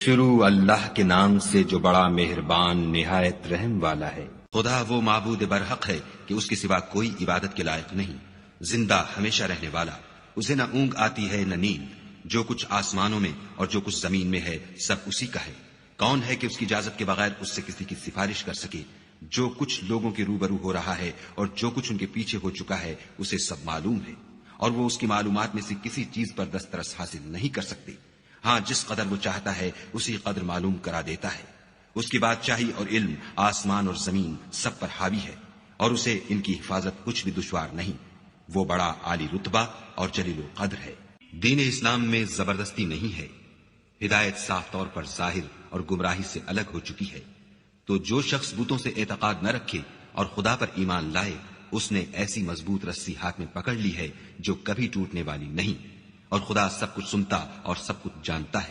शुरू अल्लाह के नाम से जो बड़ा मेहरबान निहायत रहम वाला है। खुदा वो माबूद बरहक है कि उसके सिवा कोई इबादत के लायक नहीं, जिंदा हमेशा रहने वाला। उसे न ऊंग आती है न नींद। जो कुछ आसमानों में और जो कुछ जमीन में है सब उसी का है। कौन है कि उसकी इजाजत के बगैर उससे किसी की सिफारिश कर सके। जो कुछ लोगों के रूबरू हो रहा है और जो कुछ उनके पीछे हो चुका है उसे सब मालूम है, और वो उसकी मालूमात में से किसी चीज पर दस्तरस हासिल नहीं कर सकती। हाँ, जिस कदर वो चाहता है उसी कदर मालूम करा देता है। उसकी बादशाही और इल्म आसमान और जमीन सब पर हावी है, और उसे इनकी हिफाजत कुछ भी दुश्वार नहीं। वो बड़ा आली रुतबा और जलील कद्र है। दीन इस्लाम में जबरदस्ती नहीं है। हिदायत साफ तौर पर जाहिर और गुमराही से अलग हो चुकी है। तो जो शख्स बुतों से एतकाद न रखे और खुदा पर ईमान लाए, उसने ऐसी मजबूत रस्सी हाथ में पकड़ ली है जो कभी टूटने वाली नहीं। और खुदा सब कुछ सुनता और सब कुछ जानता है।